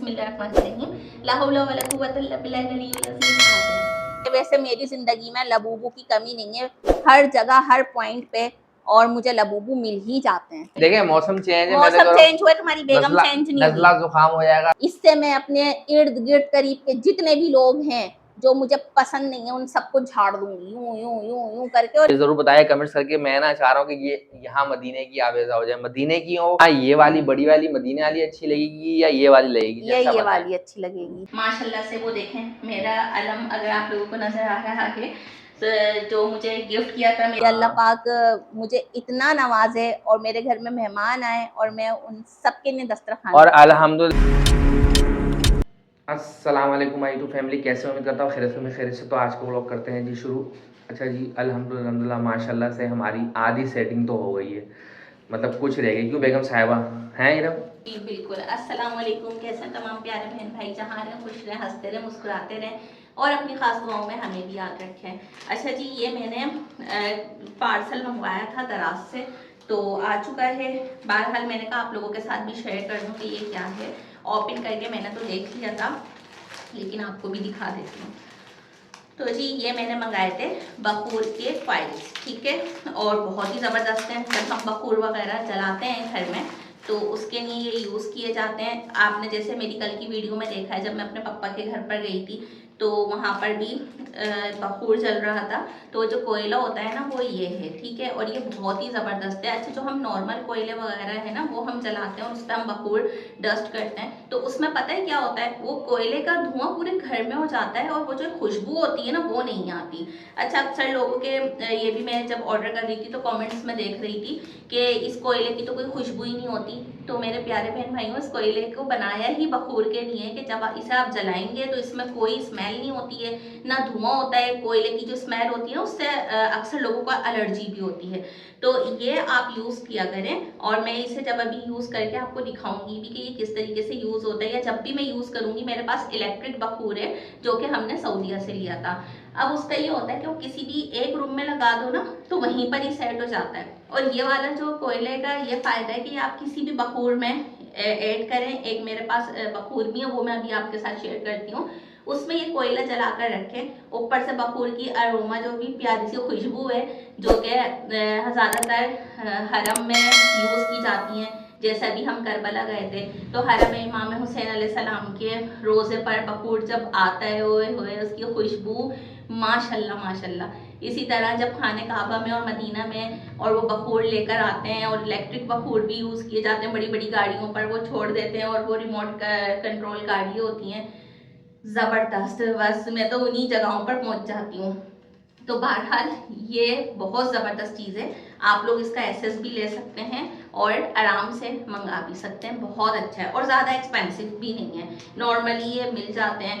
बिस्मिल्लाहिर्रहमानिर्रहीम ला हौला वला कुव्वता इल्ला बिल्लाहिल अज़ीम। वैसे मेरी ज़िंदगी में लबूबू की कमी नहीं है, हर जगह हर पॉइंट पे और मुझे लबूबू मिल ही जाते हैं। देखिए मौसम चेंज है, मौसम चेंज हुआ, तुम्हारी बेगम चेंज नहीं नज़ला जुकाम हो जाएगा। इससे मैं अपने इर्द गिर्द करीब के जितने भी लोग हैं जो मुझे पसंद नहीं है उन सबको झाड़ दूंगी यूं यूं यूं यूं करके। और जरूर बताइए कमेंट्स करके, मैं ना चाह रहा हूँ कि ये यहाँ मदीने की आवेज़ा हो जाए। मदीने की हो, ये वाली बड़ी वाली मदीने वाली अच्छी लगेगी या ये वाली लगेगी? ये वाली अच्छी लगेगी माशाल्लाह से। वो देखें मेरा अलम अगर आप लोगों को नजर आ रहा है तो जो मुझे गिफ्ट किया था मेरे अल्लाह पाक मुझे इतना नवाजे और मेरे घर में मेहमान आए और मैं उन सबके लिए दस्तरखान और अल्हम्दुलिल्लाह। अस्सलाम वालेकुम माय यूट्यूब फैमिली, कैसे उम्मीद करता हूँ खैरियत से। तो आज का व्लॉग करते हैं जी शुरू। अच्छा जी, अल्हम्दुलिल्लाह माशाल्लाह से हमारी आधी सेटिंग तो हो गई है, मतलब कुछ रह गई। क्यों बेगम साहिबा हैं इरम? जी बिल्कुल। अस्सलाम वालेकुम, कैसे हैं तमाम प्यारे बहन भाई, जहाँ रहें खुश रहें, हंसते रहें, मुस्कुराते रहें और अपनी खास दुआओं में हमें भी याद रखें। अच्छा जी, ये मैंने पार्सल मंगवाया था दराज से, तो आ चुका है। बहरहाल मैंने कहा आप लोगों के साथ भी शेयर कर दूँ कि ये क्या है। ओपन करके मैंने तो देख लिया था, लेकिन आपको भी दिखा देती हूँ। तो जी ये मैंने मंगाए थे बखूर के फाइल्स, ठीक है, और बहुत ही ज़बरदस्त हैं। जब हम बखूर वगैरह जलाते हैं घर में तो उसके लिए ये यूज़ किए जाते हैं। आपने जैसे मेरी कल की वीडियो में देखा है, जब मैं अपने पापा के घर पर गई थी तो वहाँ पर भी बखूर जल रहा था। तो जो कोयला होता है ना वो ये है, ठीक है, और ये बहुत ही ज़बरदस्त है। अच्छा, जो हम नॉर्मल कोयले वगैरह है ना वो हम जलाते हैं और उस पर हम बखूर डस्ट करते हैं, तो उसमें पता है क्या होता है, वो कोयले का धुआं पूरे घर में हो जाता है और वो जो खुशबू होती है ना वो नहीं आती। अच्छा, अक्सर लोगों के ये भी मैं जब ऑर्डर कर रही थी तो कमेंट्स में देख रही थी कि इस कोयले की तो कोई खुशबू ही नहीं होती। तो मेरे प्यारे बहन भाइयों, इस कोयले को बनाया ही बखूर के लिए कि जब इसे आप जलाएंगे तो इसमें कोई स्मेल नहीं होती है, ना धुआं होता है। कोयले की जो स्मेल होती है उससे अक्सर लोगों को एलर्जी भी होती है। तो ये आप यूज़ किया करें और मैं इसे जब अभी यूज़ करके आपको दिखाऊंगी भी कि ये किस तरीके से यूज़ होता है, या जब भी मैं यूज़ करूंगी। मेरे पास इलेक्ट्रिक बखूर है जो कि हमने सऊदीया से लिया था। अब उसका ये होता है कि वो किसी भी एक रूम में लगा दो ना तो वहीं पर ही सेट हो जाता है। और ये वाला जो कोयले का ये फ़ायदा है कि आप किसी भी बखूर में ऐड करें। एक मेरे पास बखूर भी है, वो मैं अभी आपके साथ शेयर करती हूँ। उसमें ये कोयला जलाकर रखें, ऊपर से बखूर की अरोमा जो भी प्यारी सी खुशबू है जो कि ज़्यादातर हरम में यूज़ की जाती हैं। जैसे अभी हम करबला गए थे तो हरम में इमाम हुसैन अलैहिस्सलाम के रोज़े पर बखूर जब आता है, ओए होए उसकी खुशबू माशाल्लाह माशाल्लाह। इसी तरह जब खाने काबा में और मदीना में और वो बखूर लेकर आते हैं, और इलेक्ट्रिक बखूर भी यूज़ किए जाते हैं, बड़ी बड़ी गाड़ियों पर वो छोड़ देते हैं और वो रिमोट कंट्रोल गाड़ी होती हैं, ज़बरदस्त। बस मैं तो उन्हीं जगहों पर पहुंच जाती हूँ। तो बहरहाल ये बहुत ज़बरदस्त चीज़ है, आप लोग इसका एसेस भी ले सकते हैं और आराम से मंगा भी सकते हैं। बहुत अच्छा है और ज़्यादा एक्सपेंसिव भी नहीं है। नॉर्मली ये मिल जाते हैं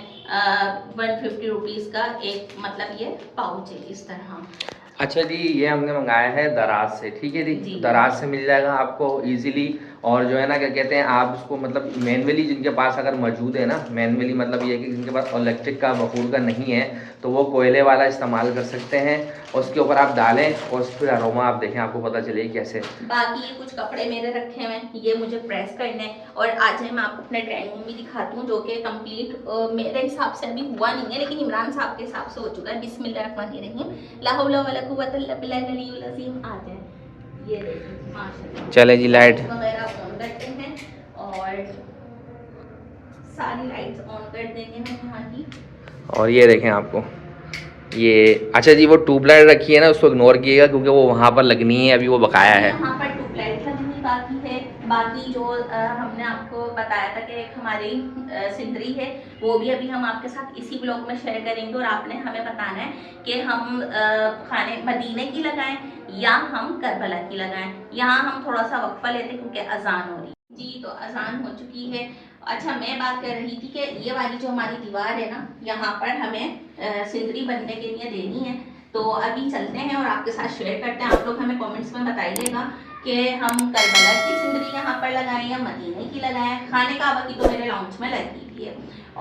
150 रुपीज़ का एक, मतलब ये पाउच है इस तरह। अच्छा जी, ये हमने मंगाया है दराज से, ठीक है जी। दराज से मिल जाएगा आपको इजीली। और जो है ना क्या कहते हैं, आप उसको मतलब मैनुअली जिनके पास अगर मौजूद है ना, मैनुअली मतलब ये है कि जिनके पास इलेक्ट्रिक का बखूर का नहीं है तो वो कोयले वाला इस्तेमाल कर सकते हैं। और उसके ऊपर आप डालें और फिर अरोमा आप देखें, आपको पता चलेगी कैसे। बाकी ये कुछ कपड़े मेरे रखे हुए हैं, ये मुझे प्रेस करने हैं और आज मैं आपको अपने ड्राइंग रूम भी दिखाती हूँ जो कि कंप्लीट मेरे हिसाब से अभी हुआ नहीं है, लेकिन इमरान साहब के हिसाब से हो चुका है। बिस्मिल्लाहिर्रहमानिर्रहीम ला हौला वला कुव्वता इल्ला बिल्लाहिल अज़ीम। आ जाए, ये देखिए माशाल्लाह। चले जी, लाइट वगैरह ऑन करते हैं और सारी लाइट्स ऑन कर देंगे हम यहाँ की। और ये देखें आपको ये, अच्छा जी, वो ट्यूबलाइट रखी है ना उसको इग्नोर कीजिएगा क्योंकि वो वहाँ पर लगनी है, अभी वो बकाया है। यहाँ पर ट्यूबलाइट लगनी बाकी है। बाकी जो हमने आपको बताया था कि एक हमारी सिंदरी है, वो भी अभी हम आपके साथ इसी ब्लॉग में शेयर करेंगे और आपने हमें बताना है कि हम खाने मदीने की लगाएं या हम करबला की लगाएं। यहाँ हम थोड़ा सा वक्फा लेते हैं क्योंकि अजान हो रही जी, तो अजान हो चुकी है। अच्छा, मैं बात कर रही थी कि ये वाली जो हमारी दीवार है ना, यहाँ पर हमें सिंदरी बनने के लिए देनी है। तो अभी चलते हैं और आपके साथ शेयर करते हैं। आप लोग हमें कमेंट्स में बताइएगा कि हम करबला की सिंदरी यहाँ पर लगाएं या मदीने की लगाएं। खाने काबा की तो मेरे लाउंज में लगी हुई है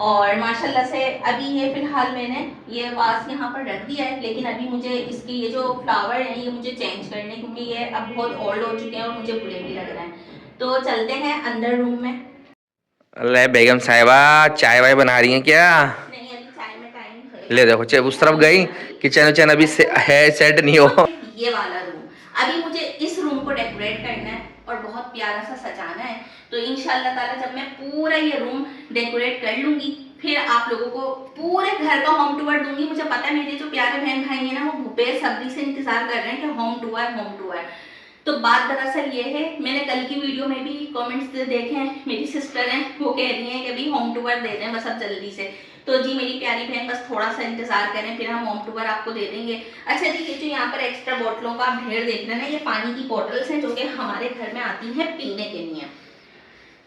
और माशाल्लाह से अभी ये फिलहाल मैंने ये वास यहाँ पर रख दिया है, लेकिन अभी मुझे इसके ये जो फ्लावर हैं ये मुझे चेंज करने, क्योंकि ये अब बहुत ओल्ड हो चुके हैं और मुझे बुरे भी लग रहे हैं। तो चलते हैं अंदर रूम में। अल्लाह बेगम साहिबा चाय वाय बना रही हैं क्या? नहीं, अभी चाय में टाइम है। ले देखो चाहे उस तरफ गई, किचन विचन अभी है सेट नहीं हो। ये वाला रूम, अभी मुझे इस रूम को डेकोरेट करना है और बहुत प्यारा सा सजाना है। तो इंशाल्लाह ताला जब मैं पूरा ये रूम डेकोरेट कर लूंगी, फिर आप लोगों को पूरे घर का होम टूर दूंगी। मुझे पता है मेरे जो प्यारे बहन भाई हैं ना, वो बेसब्री से इंतजार कर रहे हैं कि होम टूर। तो बात दरअसल ये है, मैंने कल की वीडियो में भी कमेंट्स देखे हैं, मेरी सिस्टर हैं वो कह रही हैं कि अभी होम टूर दे दें बस अब जल्दी से। तो जी मेरी प्यारी बहन बस थोड़ा सा इंतजार करें, फिर हम होम टूर आपको दे देंगे। अच्छा जी, ये जो यहाँ पर एक्स्ट्रा बोतलों का आप ढेर देख रहे हैं ना, ये पानी की बोतल्स हैं जो कि हमारे घर में आती हैं पीने के लिए।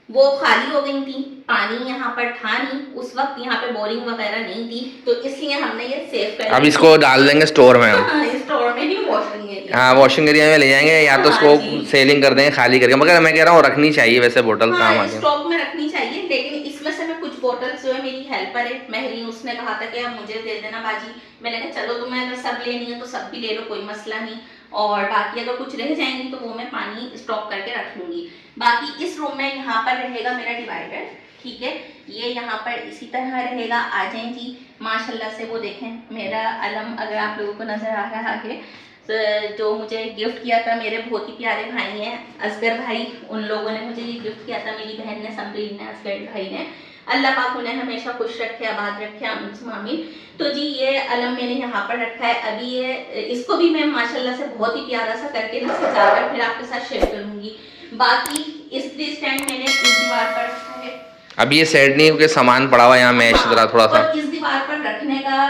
वो खाली हो गई थी, पानी यहाँ पर था नहीं उस वक्त, यहाँ पे बोरिंग वगैरह नहीं थी, तो इसलिए हमने ये सेव कर अब इसको डाल देंगे स्टोर में हम। स्टोर में नहीं, वॉशिंग एरिया। हाँ वॉशिंग एरिया में ले जाएंगे, या तो उसको सेलिंग कर देंगे खाली करके। मगर मैं कह रहा हूँ रखनी चाहिए वैसे बोतल, काम आती है। स्टॉक में रखनी चाहिए, लेकिन इसमें से मैं कुछ बोतल्स जो है, मेरी हेल्पर है महरीन, उसने कहा था कि आप मुझे दे देना बाजी। मैंने कहा चलो तुम्हें अगर सब लेनी है तो सब भी ले लो, कोई मसला नहीं। और बाकी अगर कुछ रह जाएंगी तो वो मैं पानी स्टॉक करके रख लूंगी। बाकी इस रूम में यहाँ पर रहेगा मेरा डिवाइडर, ठीक है, ये यहाँ पर इसी तरह रहेगा। आ जाए जी माशाल्लाह से। वो देखें मेरा अलम, अगर आप लोगों को नजर आ रहा है, तो जो मुझे गिफ्ट किया था मेरे बहुत ही प्यारे भाई हैं असगर भाई, उन लोगों ने मुझे ये गिफ्ट किया था, मेरी बहन ने, समरीन ने, असगर भाई ने। अल्लाह पाक उन्हें हमेशा खुश रखे, आबाद रखे, आमीन। तो जी ये अलम मैंने यहाँ पर रखा है। अभी ये इसको भी मैं माशाल्लाह से बहुत ही प्यारा सा करके सजाकर फिर आपके साथ शेयर करूंगी। बाकी इस्त्री स्टैंड मैंने इस दीवार पर रखा है। अभी ये सेट नहीं क्योंकि सामान पड़ा हुआ है यहाँ मैश तरह थोड़ा सा। और इस दीवार पर रखने का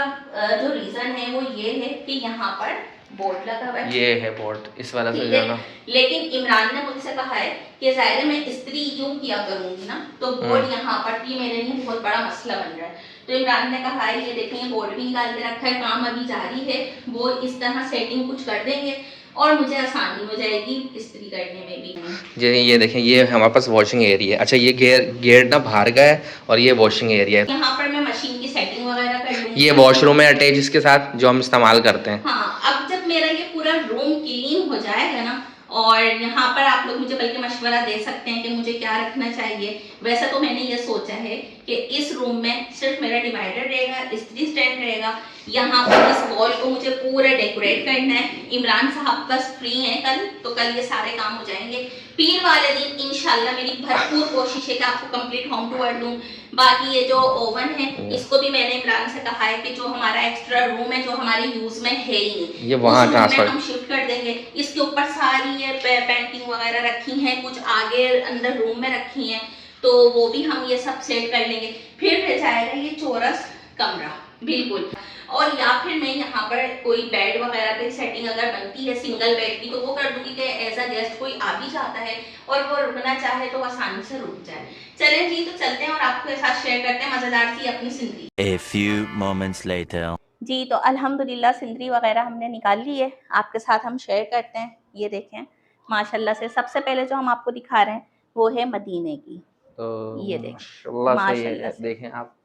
जो रीजन है वो ये है कि यहाँ पर बोर्ड लगा हुआ है, ये है बोर्ड, इस वाला से जाना। लेकिन इमरान ने मुझसे कहा है कि ज़ाहिर मैं इस्त्री यूं किया करूंगी ना, तो बोर्ड यहाँ पर भी मेरे लिए बहुत बड़ा मसला बन रहा है। तो इमरान ने कहा है ये देखें बोर्ड भी निकाल के रखा है, काम अभी जारी है, वो इस तरह सेटिंग कुछ कर देंगे और मुझे आसानी हो जाएगी इस्त्री करने में भी। ये देखें, ये हमारे पास वॉशिंग एरिया है। अच्छा ये गेट ना बाहर का है और ये वॉशिंग एरिया है। यहाँ पर मैं मशीन की सेटिंग वगैरह कर लूंगी। ये वॉशरूम है अटैच इसके साथ जो हम इस्तेमाल करते हैं। हाँ, अब जब मेरा ये पूरा रूम क्लीन हो जाएगा ना, और यहाँ पर आप लोग मुझे बल्कि मशवरा दे सकते हैं कि मुझे क्या रखना चाहिए। वैसे तो मैंने ये सोचा है कि इस रूम में सिर्फ मेरा डिवाइडर रहेगा, इस्त्री स्टैंड रहेगा, यहाँ पर इस वॉल को मुझे पूरा डेकोरेट करना है। इमरान साहब बस फ्री हैं कल, तो कल ये सारे काम हो जाएंगे। पीर वाले दिन इंशाल्लाह मेरी भरपूर कोशिश है कि आपको कंप्लीट होम टूर दूं। बाकी ये जो ओवन है इसको भी मैंने इमरान से कहा है कि जो हमारा एक्स्ट्रा रूम है जो हमारे यूज में है ही नहीं, ये वहाँ ट्रांसफर हम शिफ्ट कर देंगे। इसके ऊपर सारी ये पेंटिंग वगैरह रखी हैं, कुछ आगे अंदर रूम में रखी हैं, तो वो भी हम ये सब सेट कर लेंगे। फिर रह जाएगा ये चौरस कमरा बिल्कुल। और या फिर मैं यहाँ पर कोई बेड वगैरह की सेटिंग अगर बनती है सिंगल बेड की, तो वो कर दूंगी कि एज अ गेस्ट कोई आ भी जाता है और वो रुकना चाहे तो आसानी से रुक जाए। चलें जी, तो चलते हैं और आपके साथ शेयर करते हैं मजेदार सी अपनी जिंदगी। A few moments later. जी तो अल्हम्दुलिल्लाह सिंदरी वगैरह हमने निकाल ली है, आपके साथ हम शेयर करते हैं। ये देखें माशाल्लाह से, सबसे पहले जो हम आपको दिखा रहे हैं वो है मदीने की। तो ये देखें माशाल्लाह से देखें आप।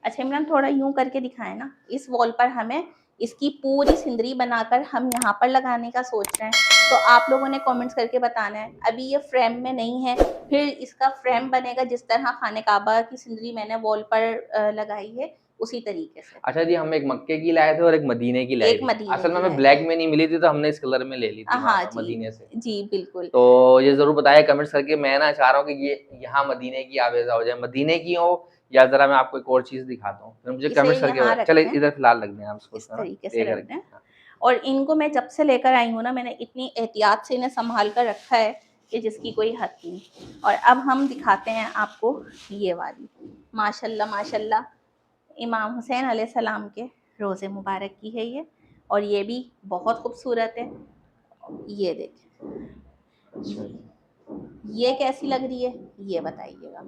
अच्छा इमरान थोड़ा यूं करके दिखाएं ना, इस वॉल पर हमें इसकी पूरी सिंदरी बनाकर हम यहाँ पर लगाने का सोच रहे हैं, तो आप लोगों ने कमेंट्स करके बताना है। अभी ये फ्रेम में नहीं है, फिर इसका फ्रेम बनेगा जिस तरह खाने काबा की सिंदरी मैंने वॉल पर लगाई है उसी तरीके से। अच्छा जी, हम एक मक्के की लाए थे और एक मदीने की लाए थे। असल में हमें ब्लैक में नहीं मिली थी तो हमने इस कलर में ले ली थी। हाँ जी, मदीने से जी बिल्कुल। तो ये जरूर बताया कमेंट्स करके। मैं ना चाह रहा हूँ कि ये यहाँ मदीने की आवेजा हो जाए, मदीने की हो, या जरा मैं आपको एक और चीज दिखाता हूँ, फिर मुझे कमेंट्स करके। चले इधर फिलहाल रख दें आप इसको इस तरीके से रख दें। और इनको मैं जब से लेकर आई हूँ ना, मैंने इतनी एहतियात से इन्हें संभाल कर रखा है कि जिसकी कोई हद नहीं। और अब हम दिखाते हैं आपको ये वाली, माशाल्लाह माशाल्लाह इमाम हुसैन अलैहिस्सलाम के रोज़े मुबारक की है ये, और ये भी बहुत खूबसूरत है। ये देखिए, ये कैसी लग रही है ये बताइएगा।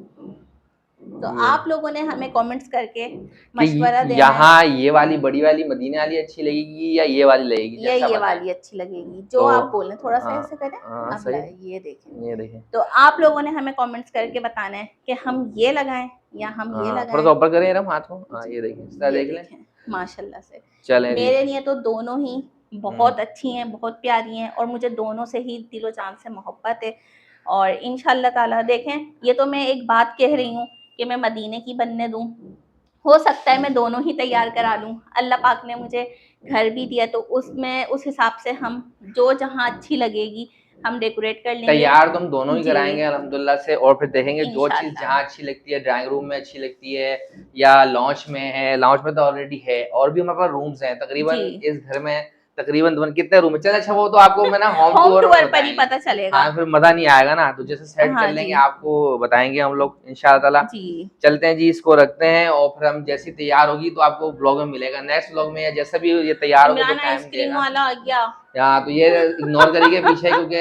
तो आप लोगों ने हमें कमेंट्स करके मशवरा देना, यहाँ ये वाली बड़ी वाली मदीने वाली अच्छी लगेगी या ये वाली लगेगी? ये वाली अच्छी लगेगी जो तो, आप बोलें। थोड़ा सा ऐसे करें। अब ये देखें, तो आप लोगों ने हमें कमेंट्स करके बताना है कि हम ये लगाएं या हम ये लगाएं। थोड़ा सा ऊपर करें हम हाथ को। ये देखें, देख लें माशाल्लाह से। चलें, मेरे लिए तो दोनों ही बहुत अच्छी हैं, बहुत प्यारी हैं, और मुझे दोनों से ही दिलो जान से मोहब्बत है। और इंशाल्लाह ताला देखें, ये तो मैं एक बात कह रही हूँ कि मैं मदीने की बनने दूँ, हो सकता है मैं दोनों ही तैयार करा लूँ। अल्लाह पाक ने मुझे घर भी दिया तो उसमें उस हिसाब से हम जो जहाँ अच्छी लगेगी हम डेकोरेट कर लेंगे। तैयार तो हम दोनों ही जी, कराएंगे अल्हम्दुलिल्लाह से, और फिर देखेंगे जो चीज़ इंशाल्लाह। जहाँ अच्छी लगती है, ड्राइंग रूम में अच्छी लगती है या लॉन्च में है, लॉन्च में तो ऑलरेडी है, और भी हमारे पास रूम्स हैं तकरीबन जी, इस घर में तकरीबन कितने रूम है। चल अच्छा वो तो आपको मैं ना होम होम टूर में टूर पर ही बताएंगे। पता चलेगा। हाँ फिर मजा नहीं आएगा ना, तो जैसे सेट कर हाँ लेंगे जी, आपको बताएंगे हम लोग इंशाल्लाह ताला। जी। चलते हैं जी, इसको रखते हैं और फिर हम जैसी तैयार होगी तो आपको ब्लॉग में मिलेगा, नेक्स्ट ब्लॉग में, या जैसा भी ये तैयार होगी तो इमरान टाइम आइसक्रीम देगा। वाला आ गया। या तो ये इग्नोर करिए पीछे, क्योंकि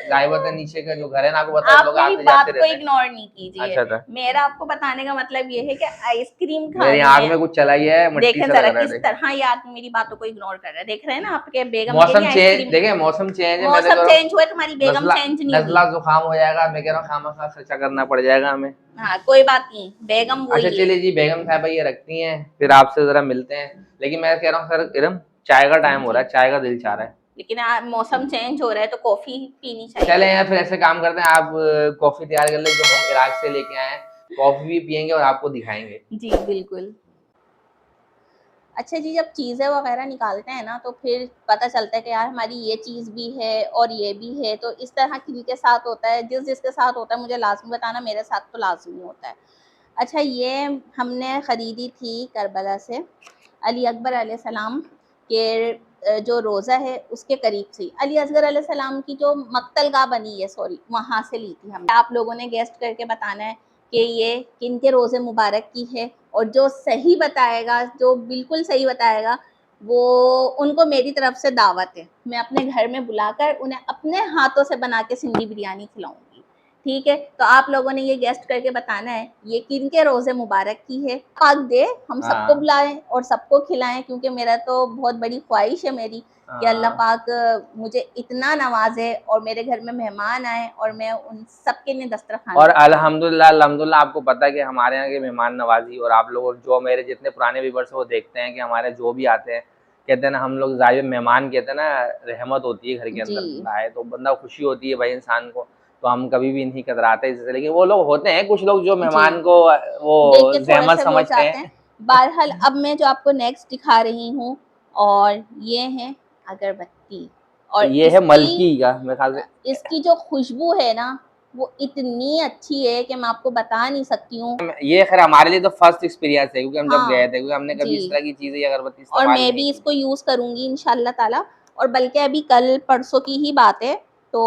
जाहिर है नीचे का जो घर है ना, आपको पता है आप लोग मेरी आते जाते बात को रहते हैं। इग्नोर नहीं कीजिए। अच्छा अच्छा, मेरा आपको बताने का मतलब ये है कि आइसक्रीम मेरी खानी आंख है। में कुछ चला ही है, मट्टी देखें सा लग जरा रहा है किस देख। तरह ये आदमी मेरी बातों को इग्नोर कर रहा है। देख रहे हैं ना आपके बेगम कह रही मौसम है चेंज, आइसक्रीम। देखे मौसम चेंज है, मैं तो कह मौसम रहा चेंज हुआ, तुम्हारी हूँ बेगम नजला चेंज नहीं नजला हुई। जुकाम हो जाएगा, मैं कह रहा हूँ खामा खर्चा करना पड़ जाएगा हमें। हाँ कोई बात नहीं, बेगम अच्छा वही है। चलिए जी, बेगम साहब ये रखती हैं, फिर आपसे जरा मिलते हैं। लेकिन मैं कह रहा हूँ सर इरम, चाय का टाइम हो रहा जी, है, चाय का दिल चाह रहा है। लेकिन मौसम चेंज हो रहा है तो कॉफी पीनी चले चाहिए। यार फिर ऐसे काम करते हैं, आप कॉफी तैयार कर ले जो हम इराक से लेके आए हैं, कॉफी भी पियेंगे और आपको दिखाएंगे। जी बिल्कुल। अच्छा जी, जब चीज़ें वगैरह निकालते हैं ना तो फिर पता चलता है कि यार हमारी ये चीज़ भी है और ये भी है, तो इस तरह किनके साथ होता है, जिसके साथ होता है मुझे लाज़मी बताना, मेरे साथ तो लाज़मी होता है। अच्छा, ये हमने ख़रीदी थी करबला से, अली अकबर अलैहिस्सलाम के जो रोज़ा है उसके करीब से, अली असगर अलैहिस्सलाम की जो मक्तलगाह बनी है, सॉरी, वहाँ से ली थी हमने। आप लोगों ने गेस्ट करके बताना है कि ये किन के रोज़े मुबारक की है, और जो सही बताएगा, जो बिल्कुल सही बताएगा, वो उनको मेरी तरफ से दावत है। मैं अपने घर में बुलाकर उन्हें अपने हाथों से बना के सिंधी बिरयानी खिलाऊँगी। ठीक है? तो आप लोगों ने ये गेस्ट करके बताना है ये किन के रोज़े मुबारक की है। पाक दे हम सबको हाँ बुलाएँ और सबको खिलाएँ, क्योंकि मेरा तो बहुत बड़ी ख्वाहिश है मेरी कि अल्लाह हाँ। पाक मुझे इतना नवाज़े और मेरे घर में मेहमान आएँ और मैं उन सबके लिए दस्तरखान और सजाऊँ। अल्हम्दुलिल्लाह अल्हम्दुलिल्लाह आपको पता है कि हमारे यहाँ की मेहमान नवाज़ी, और आप लोग जो मेरे जितने पुराने व्यूअर्स हैं वो देखते हैं कि हमारे जो भी आते हैं, कहते हैं ना हम लोग ज़ाहिर मेहमान कहते हैं ना, रहमत होती है घर के जी। अंदर, बंदा आए तो बंदा खुशी होती है भाई इंसान को, तो हम कभी भी नहीं कतराते इससे। लेकिन वो लोग होते हैं कुछ लोग जो जी। मेहमान को वो देख के ज़हमत थोड़े-से वो समझते जाते हैं। हैं। बहरहाल अब मैं जो आपको नेक्स्ट दिखा रही हूँ, और ये है अगरबत्ती, और ये है मलकी का मेरे ख़्याल से। इसकी जो खुशबू है ना, वो इतनी अच्छी है कि मैं आपको बता नहीं सकती हूँ। ये ख़ैर हमारे लिए तो फर्स्ट एक्सपीरियंस है, क्योंकि हम जब गए हाँ, थे, क्योंकि हमने कभी इस जी। तरह की चीज़ें या अगरबत्ती और इस्तेमाल ही मैं नहीं भी की। इसको यूज़ करूँगी इंशाअल्लाह ताला, और बल्कि अभी कल परसों की ही बात है, तो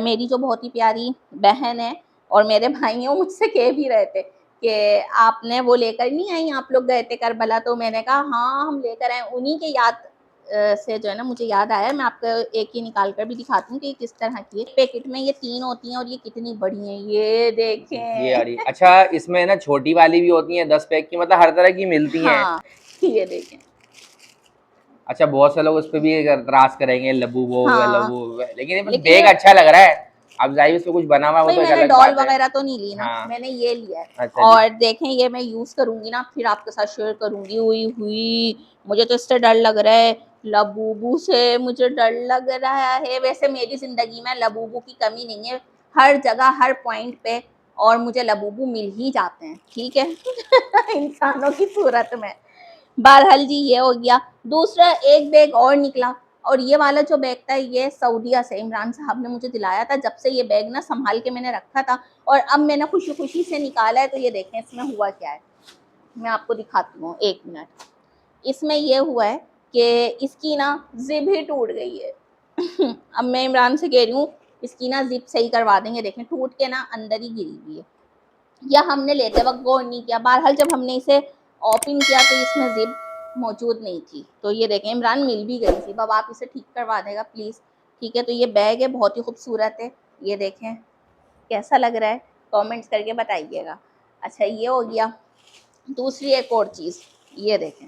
मेरी जो बहुत ही प्यारी बहन है और मेरे भाई हैं, वो मुझसे कह भी रहे थे कि आपने वो लेकर नहीं आई, आप लोग गए थे करबला, तो मैंने कहा हाँ हम लेकर आए। उन्हीं के याद से जो है ना मुझे याद आया, मैं आपको एक ही निकाल कर भी दिखाती हूँ कि किस तरह की है। पैकेट में ये 3 होती हैं और ये कितनी बड़ी हैं, ये ये देखें। वाली अच्छा, इसमें ना छोटी वाली भी होती हैं 10 पैक की, मतलब हर तरह की मिलती हैं। हाँ, ये देखें। अच्छा बहुत से लोग उस पे भी एतराज करेंगे हाँ, लबू वो, लेकिन ये बस लेकिन बैग ये अच्छा लग रहा है। अब जाहिर उसमें कुछ बना हुआ है, वो भाई तो एक मैंने अलग डॉल बात है। वगैरह तो नहीं ली ना, हाँ मैंने ये लिया है। अच्छा जी। और देखें ये मैं यूज़ करूँगी ना फिर आपके साथ शेयर करूँगी। हुई हुई मुझे तो इससे डर लग रहा है, लबूबू से मुझे डर लग रहा है। वैसे मेरी ज़िंदगी में लबूबू की कमी नहीं है, हर जगह हर पॉइंट पे और मुझे लबूबू मिल ही जाते हैं, ठीक है। इंसानों की सूरत में। बहरहाल जी ये हो गया। दूसरा एक बैग और निकला, और ये वाला जो बैग था ये सऊदीया से इमरान साहब ने मुझे दिलाया था। जब से ये बैग ना संभाल के मैंने रखा था और अब मैंने खुशी खुशी से निकाला है, तो ये देखें इसमें हुआ क्या है, मैं आपको दिखाती हूँ, 1 मिनट। इसमें ये हुआ है कि इसकी ना जिप ही टूट गई है। अब मैं इमरान से कह रही हूँ इसकी ना जिप सही करवा देंगे। देखें टूट के ना अंदर ही गिरी हुई है, या हमने लेते वक्त गौर नहीं किया। बहरहाल जब हमने इसे ओपन किया तो इसमें जिप मौजूद नहीं थी। तो ये देखें इमरान मिल भी गई थी। अब आप इसे ठीक करवा देगा प्लीज़, ठीक है। तो ये बैग है, बहुत ही खूबसूरत है, ये देखें कैसा लग रहा है, कमेंट्स करके बताइएगा। अच्छा ये हो गया। दूसरी एक और चीज़, ये देखें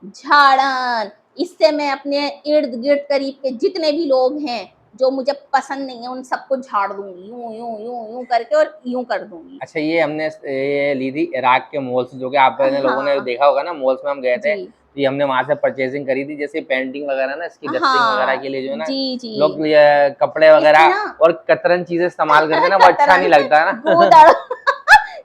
झाड़न। इससे मैं अपने इर्द गिर्द करीब के जितने भी लोग हैं जो मुझे पसंद नहीं है उन सबको झाड़ दूंगी, यूं यूं यूं यूं करके, और यूं कर दूंगी। अच्छा ये हमने ये ली थी इराक के मॉल से, जो कि आप लोगों ने हाँ देखा होगा ना, मॉल्स में हम गए थे जी, ये हमने वहां से परचेजिंग करी थी, जैसे पेंटिंग वगैरह ना, इसकी डस्टिंग हाँ, वगैरह के लिए जो है ना जी जी लोग ये कपड़े वगैरह ना और कतरन चीजें इस्तेमाल करते हैं ना, वो अच्छा नहीं लगता है ना। गूदड़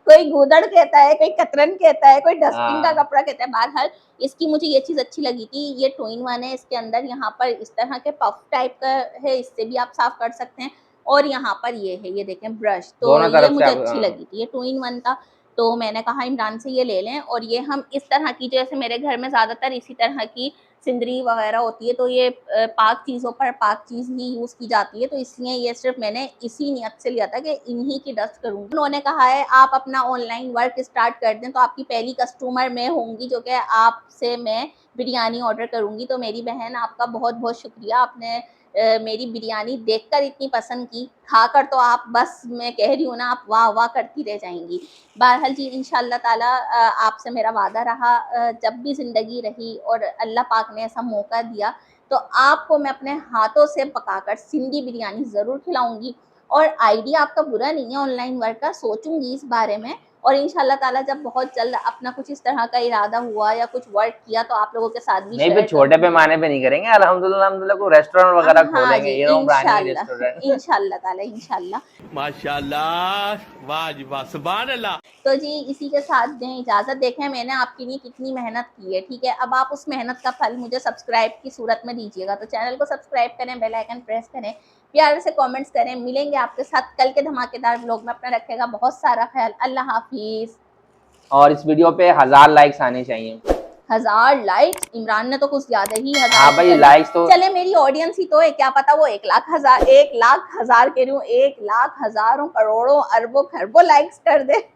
कोई गूदड़ कहता है, कोई कतरन कहता है, कोई डस्टिंग का हाँ। कपड़ा कहता है। बहरहाल इसकी मुझे ये चीज अच्छी लगी थी, ये 2 in 1 है। इसके अंदर यहाँ पर इस तरह के पफ टाइप का है, इससे भी आप साफ कर सकते हैं। और यहाँ पर ये है, ये देखें ब्रश, तो दोनों ये तरफ से मुझे आप अच्छी लगी थी। ये 2 in 1 था, तो मैंने कहा इमरान से ये ले लें। और ये हम इस तरह की, जैसे मेरे घर में ज्यादातर इसी तरह की सिंदरी वगैरह होती है, तो ये पाक चीज़ों पर पाक चीज़ ही यूज़ की जाती है, तो इसलिए ये सिर्फ मैंने इसी नियत से लिया था कि इन्हीं की डस्ट करूँगी। उन्होंने कहा है आप अपना ऑनलाइन वर्क स्टार्ट कर दें, तो आपकी पहली कस्टमर मैं होंगी जो कि आपसे मैं बिरयानी ऑर्डर करूँगी। तो मेरी बहन, आपका बहुत बहुत शुक्रिया, आपने मेरी बिरयानी देखकर इतनी पसंद की, खाकर तो आप, बस मैं कह रही हूँ ना, आप वाह वाह करती रह जाएंगी। बहरहाल जी, इंशाअल्लाह ताला आपसे मेरा वादा रहा, जब भी ज़िंदगी रही और अल्लाह पाक ने ऐसा मौका दिया, तो आपको मैं अपने हाथों से पकाकर सिंधी बिरयानी ज़रूर खिलाऊँगी। और आइडिया आपका बुरा नहीं है ऑनलाइन वर्क का, सोचूँगी इस बारे में। और इंशाअल्लाह ताला जब बहुत जल्द अपना कुछ इस तरह का इरादा हुआ या कुछ वर्क किया, तो आप लोगों के साथ भी नहीं, शेयर फिर छोटे करूँगी। पैमाने पे नहीं करेंगे, अल्हम्दुलिल्लाह अल्हम्दुलिल्लाह को रेस्टोरेंट वगैरह हाँ खोलेंगे, जी, ये रानी इंशाअल्लाह, रेस्टोरेंट। इंशाअल्लाह ताला, इंशाअल्लाह। माशाल्लाह, वाह जी वाह, सुभान अल्लाह। तो जी इसी के साथ दें इजाज़त। देखें मैंने आपके लिए कितनी मेहनत की है, ठीक है। अब आप उस मेहनत का फल मुझे सब्सक्राइब की सूरत में दीजिएगा। तो चैनल को सब्सक्राइब करें, बेल आइकन प्रेस करें, प्यार से कमेंट्स करें। मिलेंगे आपके साथ कल के धमाकेदार व्लॉग में। अपना रखेगा बहुत सारा ख्याल। अल्लाह हाफिज़। और इस वीडियो पे 1000 लाइक्स आने चाहिए। 1000 लाइक्स, इमरान ने तो कुछ ज्यादा ही 1000 हाँ भाई, लाइक्स तो चले, मेरी ऑडियंस ही तो है, क्या पता वो 1 लाख 1000 कह रही हूँ, 1 लाख हजारों करोड़ों अरबों खरबों लाइक्स कर दे।